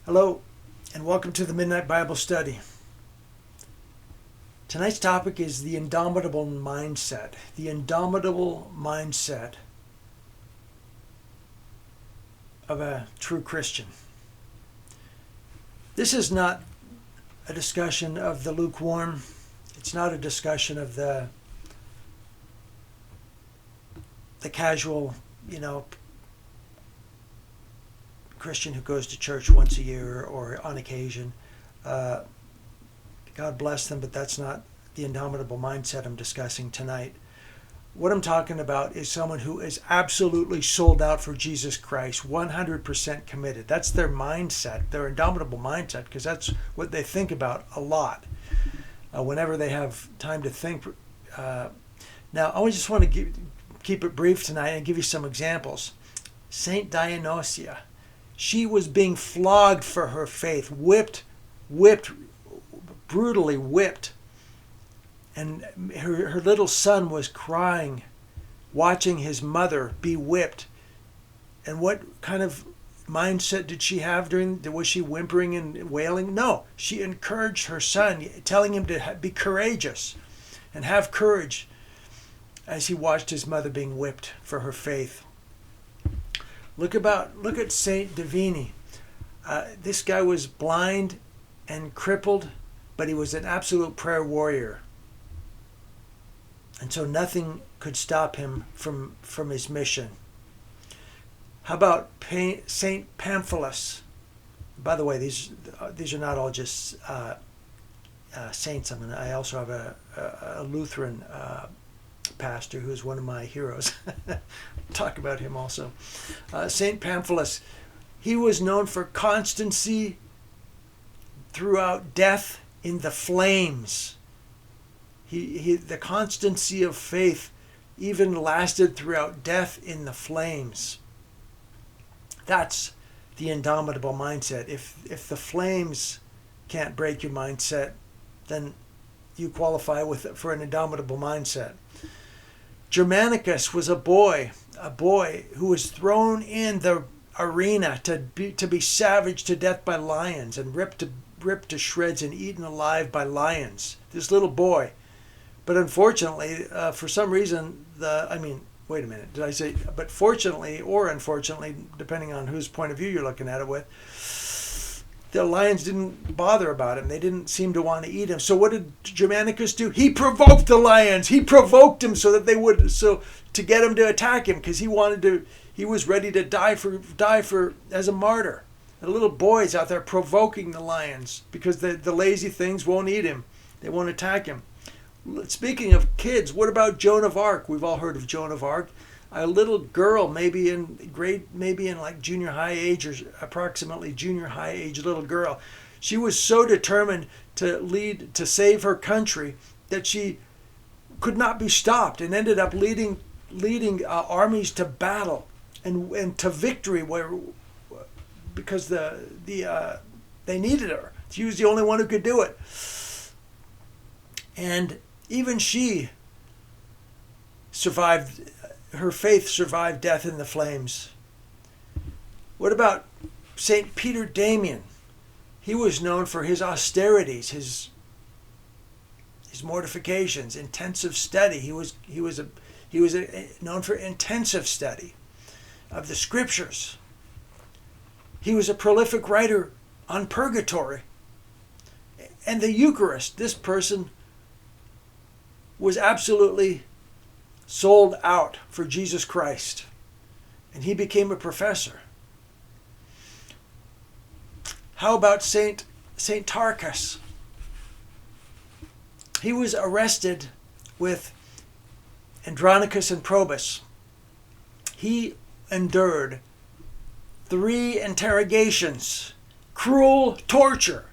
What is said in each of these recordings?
Hello, and welcome to the Midnight Bible Study. Tonight's topic is the indomitable mindset. The indomitable mindset of a true Christian. This is not a discussion of the lukewarm. It's not a discussion of the casual, Christian who goes to church once a year or on occasion. God bless them, but that's not the indomitable mindset I'm discussing tonight. What I'm talking about is someone who is absolutely sold out for Jesus Christ, 100% committed. That's their mindset, their indomitable mindset, because that's what they think about a lot whenever they have time to think. Now, I just want to keep it brief tonight and give you some examples. Saint Dionysia. She was being flogged for her faith, whipped, brutally whipped. And her little son was crying, watching his mother be whipped. And what kind of mindset did she have was she whimpering and wailing? No, she encouraged her son, telling him to be courageous and have courage as he watched his mother being whipped for her faith. Look at Saint Divini. This guy was blind and crippled, but he was an absolute prayer warrior. And so nothing could stop him from his mission. How about Saint Pamphilus? By the way, these are not all just saints. I also have a Lutheran pastor who is one of my heroes. Talk about him also. Saint Pamphilus, he was known for constancy throughout death in the flames. The constancy of faith even lasted throughout death in the flames. That's the indomitable mindset. If the flames can't break your mindset, then you qualify for an indomitable mindset. Germanicus was a boy who was thrown in the arena to be savaged to death by lions and ripped to shreds and eaten alive by lions. This little boy. But unfortunately, for some reason, wait a minute, did I say, but fortunately or unfortunately, depending on whose point of view you're looking at it with, the lions didn't bother about him. They didn't seem to want to eat him. So what did Germanicus do? He provoked the lions. He provoked him so that to get him to attack him, because he was ready to die for as a martyr. The little boy's out there provoking the lions because the lazy things won't eat him. They won't attack him. Speaking of kids, what about Joan of Arc? We've all heard of Joan of Arc. A little girl, maybe in like junior high age, or approximately junior high age little girl. She was so determined to save her country that she could not be stopped, and ended up leading armies to battle and to victory, because they needed her. She was the only one who could do it. And even she survived. Her faith survived death in the flames. What about Saint Peter Damian? He was known for his austerities, his mortifications, intensive study. He was known for intensive study of the scriptures. He was a prolific writer on purgatory and the Eucharist. This person was absolutely sold out for Jesus Christ, and he became a professor. How about Saint Tarcus? He was arrested with Andronicus and Probus. He endured 3 interrogations, cruel torture.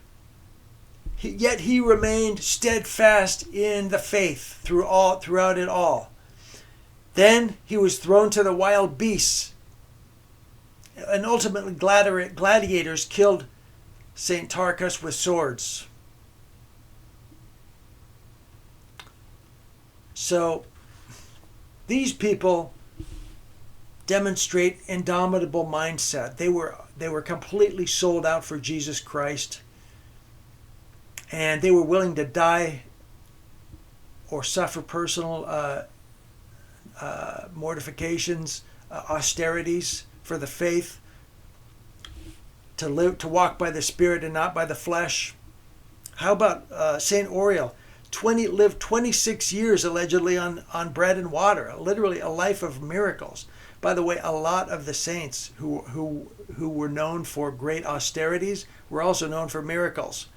Yet he remained steadfast in the faith throughout it all. Then he was thrown to the wild beasts, and ultimately gladiators killed Saint Tarcus with swords. So these people demonstrate indomitable mindset. They were completely sold out for Jesus Christ, and they were willing to die or suffer personal mortifications, austerities for the faith, to walk by the Spirit and not by the flesh. How about Saint Oriel? Lived 26 years allegedly on bread and water, literally a life of miracles. By the way, a lot of the saints who were known for great austerities were also known for miracles.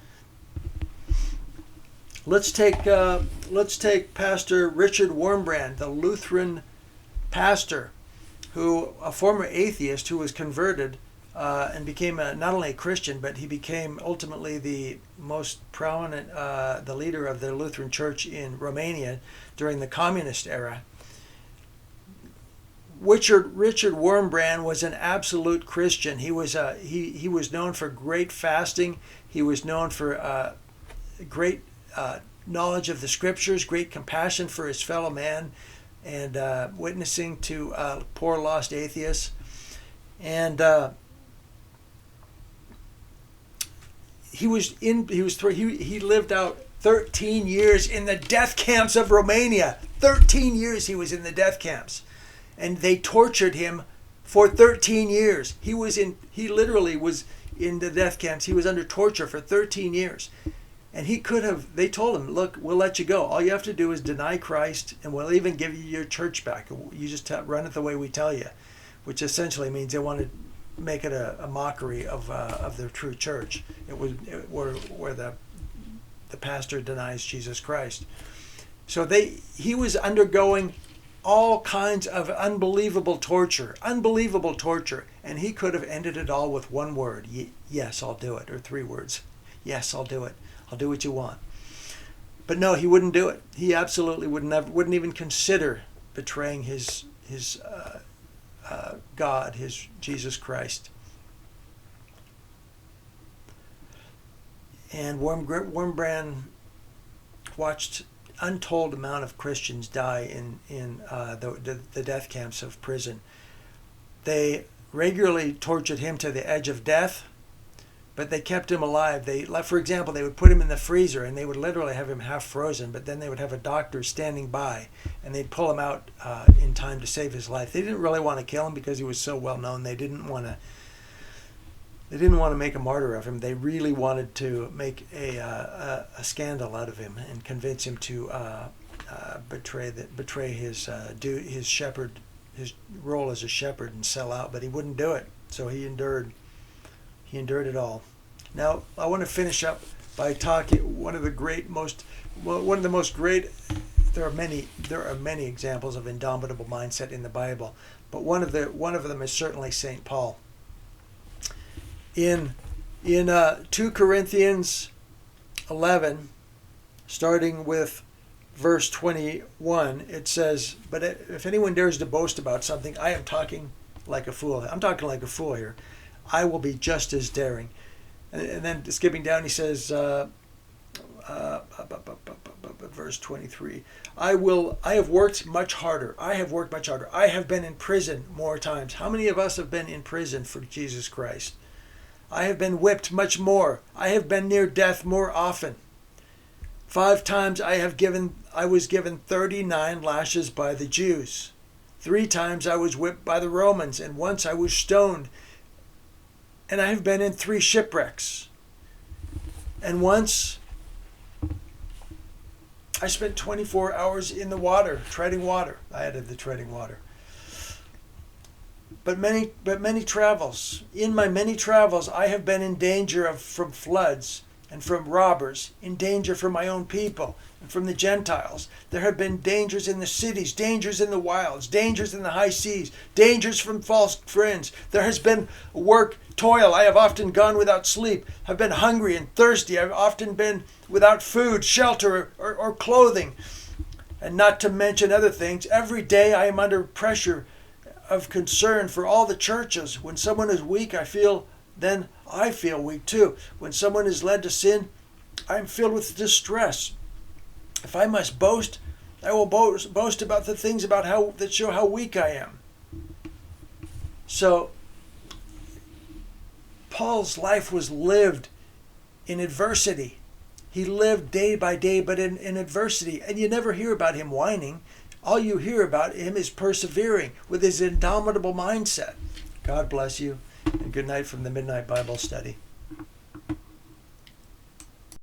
Let's take Pastor Richard Wurmbrand, the Lutheran pastor, a former atheist who was converted and became not only a Christian, but he became ultimately the most prominent, the leader of the Lutheran Church in Romania during the communist era. Richard Wurmbrand was an absolute Christian. He was known for great fasting. He was known for great knowledge of the Scriptures, great compassion for his fellow man, and witnessing to poor lost atheists. And he lived out 13 years in the death camps of Romania. 13 years he was in the death camps. And they tortured him for 13 years. He literally was in the death camps. He was under torture for 13 years. And they told him, look, we'll let you go. All you have to do is deny Christ, and we'll even give you your church back. You just run it the way we tell you, which essentially means they wanted to make it a mockery of the true church. Where the pastor denies Jesus Christ. So he was undergoing all kinds of unbelievable torture, and he could have ended it all with one word: yes, I'll do it, or 3 words: yes, I'll do it. I'll do what you want. But no, he wouldn't do it. He absolutely wouldn't even consider betraying his God, his Jesus Christ. And Wurmbrand watched untold amount of Christians die in the death camps of prison. They regularly tortured him to the edge of death, but they kept him alive. For example, they would put him in the freezer and they would literally have him half frozen, but then they would have a doctor standing by and they'd pull him out in time to save his life. They didn't really want to kill him because he was so well known. They didn't want to make a martyr of him. They really wanted to make a scandal out of him and convince him to betray his role as a shepherd and sell out. But he wouldn't do it. So he endured it all. Now I want to finish up by talking one of the most great. There are many examples of indomitable mindset in the Bible, but one of them is certainly Saint Paul. In 2 Corinthians 11, starting with verse 21, it says, "But if anyone dares to boast about something, I am talking like a fool." I'm talking like a fool here. "I will be just as daring." And then skipping down, he says, verse 23, I have worked much harder. I have been in prison more times. How many of us have been in prison for Jesus Christ? I have been whipped much more. I have been near death more often. 5 times I was given 39 lashes by the Jews. 3 times I was whipped by the Romans, and once I was stoned. And I have been in 3 shipwrecks. And once I spent 24 hours in the water, treading water. I added the treading water. But many travels. In my many travels, I have been in danger from floods and from robbers, in danger from my own people and from the Gentiles. There have been dangers in the cities, dangers in the wilds, dangers in the high seas, dangers from false friends. There has been work, toil. I have often gone without sleep, have been hungry and thirsty. I have often been without food, shelter, or clothing. And not to mention other things, every day I am under pressure of concern for all the churches. When someone is weak, I feel weak too. When someone is led to sin, I am filled with distress. If I must boast, I will boast about the things that show how weak I am. So Paul's life was lived in adversity. He lived day by day, but in adversity. And you never hear about him whining. All you hear about him is persevering with his indomitable mindset. God bless you, and good night from the Midnight Bible Study.